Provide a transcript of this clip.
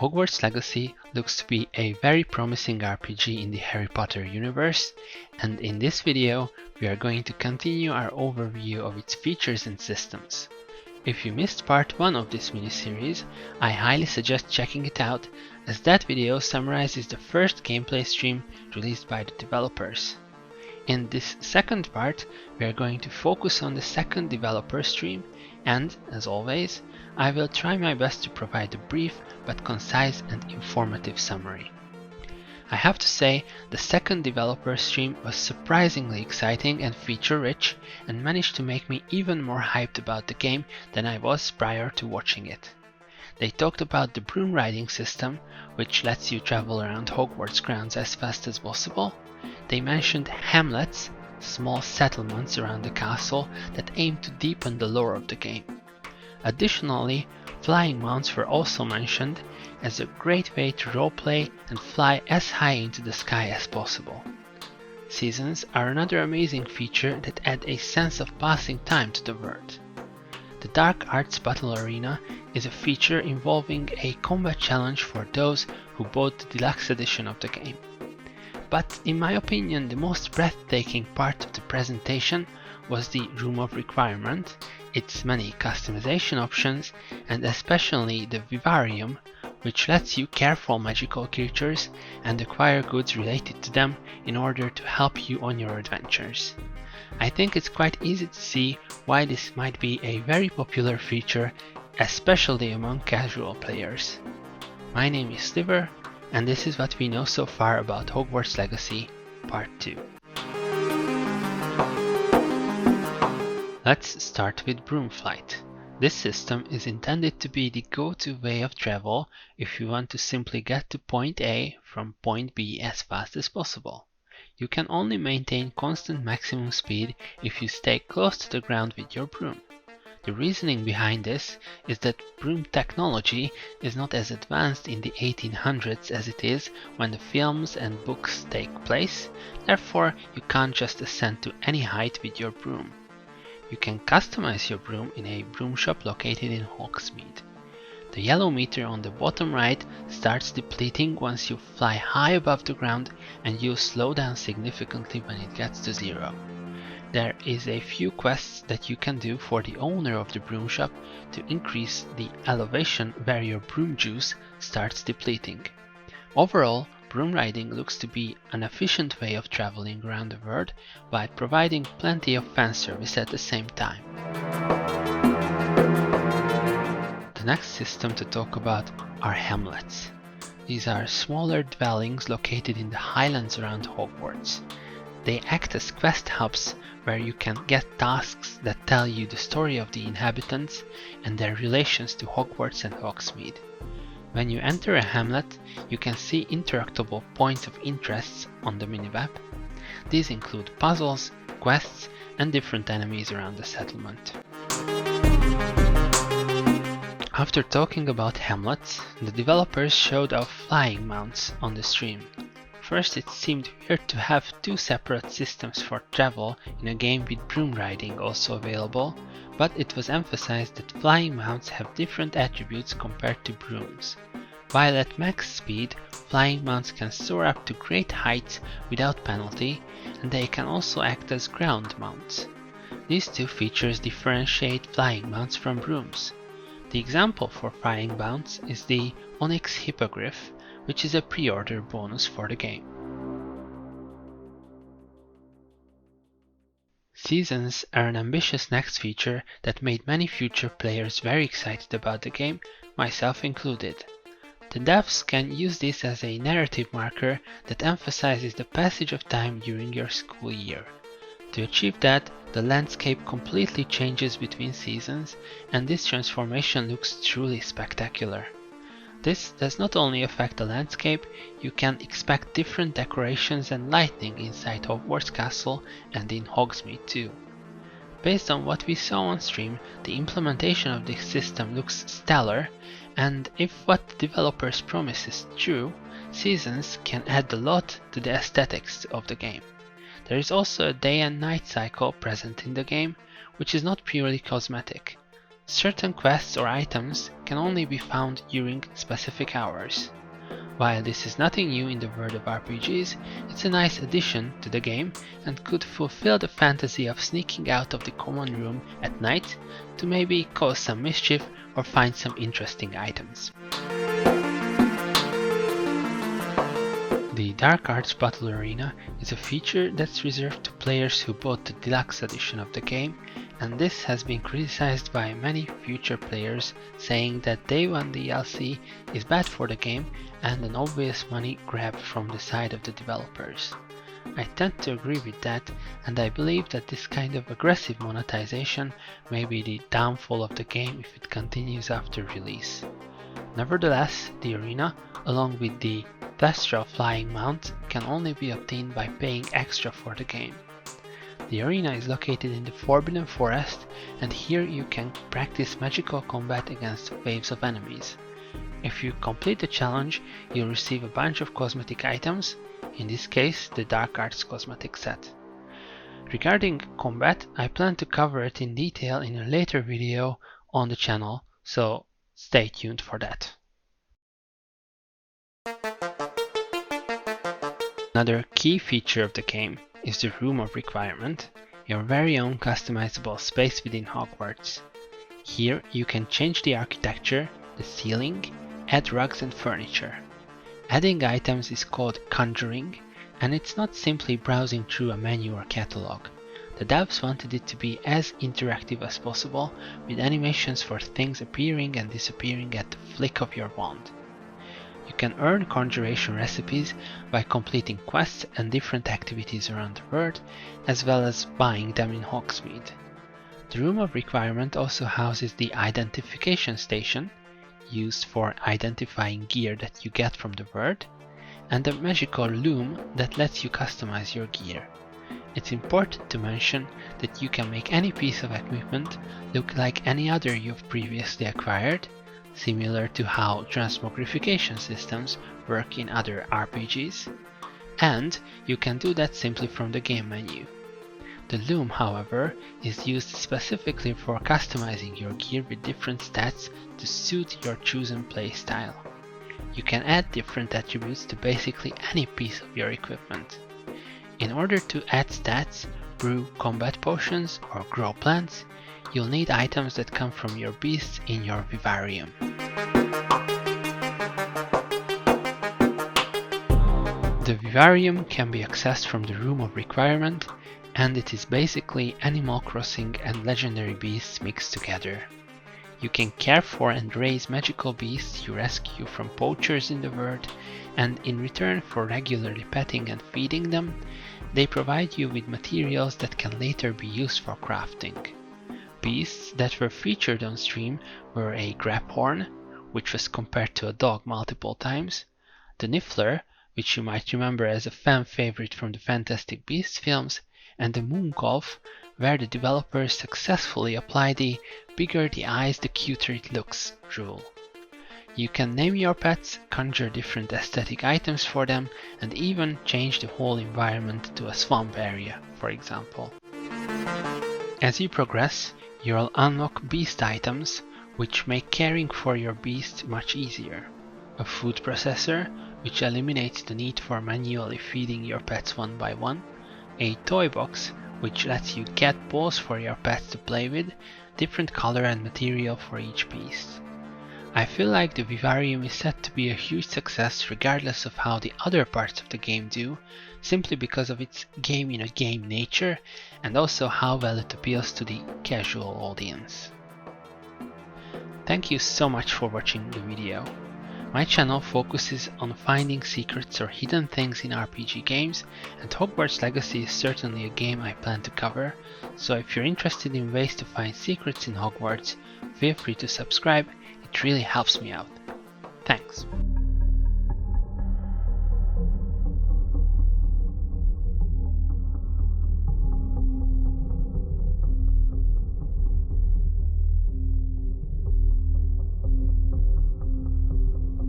Hogwarts Legacy looks to be a very promising RPG in the Harry Potter universe, and in this video we are going to continue our overview of its features and systems. If you missed part 1 of this miniseries, I highly suggest checking it out, as that video summarizes the first gameplay stream released by the developers. In this second part, we are going to focus on the second developer stream, and, as always, I will try my best to provide a brief but concise and informative summary. I have to say, the second developer stream was surprisingly exciting and feature-rich, and managed to make me even more hyped about the game than I was prior to watching it. They talked about the broom riding system, which lets you travel around Hogwarts grounds as fast as possible. They mentioned hamlets, small settlements around the castle that aim to deepen the lore of the game. Additionally, flying mounts were also mentioned as a great way to roleplay and fly as high into the sky as possible. Seasons are another amazing feature that add a sense of passing time to the world. The Dark Arts Battle Arena is a feature involving a combat challenge for those who bought the deluxe edition of the game. But in my opinion, the most breathtaking part of the presentation was the Room of Requirement, its many customization options, and especially the Vivarium, which lets you care for magical creatures and acquire goods related to them in order to help you on your adventures. I think it's quite easy to see why this might be a very popular feature, especially among casual players. My name is Sliver, and this is what we know so far about Hogwarts Legacy Part 2. Let's start with Broom Flight. This system is intended to be the go-to way of travel if you want to simply get to point A from point B as fast as possible. You can only maintain constant maximum speed if you stay close to the ground with your broom. The reasoning behind this is that broom technology is not as advanced in the 1800s as it is when the films and books take place, therefore you can't just ascend to any height with your broom. You can customize your broom in a broom shop located in Hogsmeade. The yellow meter on the bottom right starts depleting once you fly high above the ground, and you'll slow down significantly when it gets to 0. There is a few quests that you can do for the owner of the broom shop to increase the elevation where your broom juice starts depleting. Overall, broom riding looks to be an efficient way of traveling around the world by providing plenty of fan service at the same time. The next system to talk about are hamlets. These are smaller dwellings located in the highlands around Hogwarts. They act as quest hubs where you can get tasks that tell you the story of the inhabitants and their relations to Hogwarts and Hogsmeade. When you enter a hamlet, you can see interactable points of interest on the minimap. These include puzzles, quests, and different enemies around the settlement. After talking about hamlets, the developers showed off flying mounts on the stream. First, it seemed weird to have two separate systems for travel in a game with broom riding also available, but it was emphasized that flying mounts have different attributes compared to brooms. While at max speed, flying mounts can soar up to great heights without penalty, and they can also act as ground mounts. These two features differentiate flying mounts from brooms. The example for flying mounts is the Onyx Hippogriff, which is a pre-order bonus for the game. Seasons are an ambitious next feature that made many future players very excited about the game, myself included. The devs can use this as a narrative marker that emphasizes the passage of time during your school year. To achieve that, the landscape completely changes between seasons, and this transformation looks truly spectacular. This does not only affect the landscape, you can expect different decorations and lighting inside Hogwarts Castle and in Hogsmeade too. Based on what we saw on stream, the implementation of this system looks stellar, and if what the developers promise is true, seasons can add a lot to the aesthetics of the game. There is also a day and night cycle present in the game, which is not purely cosmetic. Certain quests or items can only be found during specific hours. While this is nothing new in the world of RPGs, it's a nice addition to the game and could fulfill the fantasy of sneaking out of the common room at night to maybe cause some mischief or find some interesting items. The Dark Arts Battle Arena is a feature that's reserved to players who bought the deluxe edition of the game, and this has been criticized by many future players, saying that Day 1 DLC is bad for the game and an obvious money grab from the side of the developers. I tend to agree with that, and I believe that this kind of aggressive monetization may be the downfall of the game if it continues after release. Nevertheless, the arena, along with the plethora of flying mounts, can only be obtained by paying extra for the game. The arena is located in the Forbidden Forest, and here you can practice magical combat against waves of enemies. If you complete the challenge, you'll receive a bunch of cosmetic items, in this case the Dark Arts cosmetic set. Regarding combat, I plan to cover it in detail in a later video on the channel, so stay tuned for that. Another key feature of the game is the Room of Requirement, your very own customizable space within Hogwarts. Here you can change the architecture, the ceiling, add rugs and furniture. Adding items is called conjuring, and it's not simply browsing through a menu or catalog. The devs wanted it to be as interactive as possible, with animations for things appearing and disappearing at the flick of your wand. You can earn conjuration recipes by completing quests and different activities around the world, as well as buying them in Hogsmeade. The Room of Requirement also houses the Identification Station, used for identifying gear that you get from the world, and a magical loom that lets you customize your gear. It's important to mention that you can make any piece of equipment look like any other you've previously acquired, similar to how transmogrification systems work in other RPGs, and you can do that simply from the game menu. The loom, however, is used specifically for customizing your gear with different stats to suit your chosen playstyle. You can add different attributes to basically any piece of your equipment. In order to add stats, brew combat potions, or grow plants, you'll need items that come from your beasts in your Vivarium. The Vivarium can be accessed from the Room of Requirement, and it is basically Animal Crossing and legendary beasts mixed together. You can care for and raise magical beasts you rescue from poachers in the world, and in return for regularly petting and feeding them, they provide you with materials that can later be used for crafting. Beasts that were featured on stream were a Graphorn, which was compared to a dog multiple times, the Niffler, which you might remember as a fan favorite from the Fantastic Beasts films, and the Moongolf, where the developers successfully apply the bigger the eyes the cuter it looks rule. You can name your pets, conjure different aesthetic items for them, and even change the whole environment to a swamp area, for example. As you progress, you'll unlock beast items, which make caring for your beast much easier. A food processor, which eliminates the need for manually feeding your pets one by one. A toy box, which lets you get balls for your pets to play with, different color and material for each beast. I feel like the Vivarium is set to be a huge success regardless of how the other parts of the game do, simply because of its game-in-a-game nature and also how well it appeals to the casual audience. Thank you so much for watching the video. My channel focuses on finding secrets or hidden things in RPG games, and Hogwarts Legacy is certainly a game I plan to cover, so if you're interested in ways to find secrets in Hogwarts, feel free to subscribe, it really helps me out. Thanks!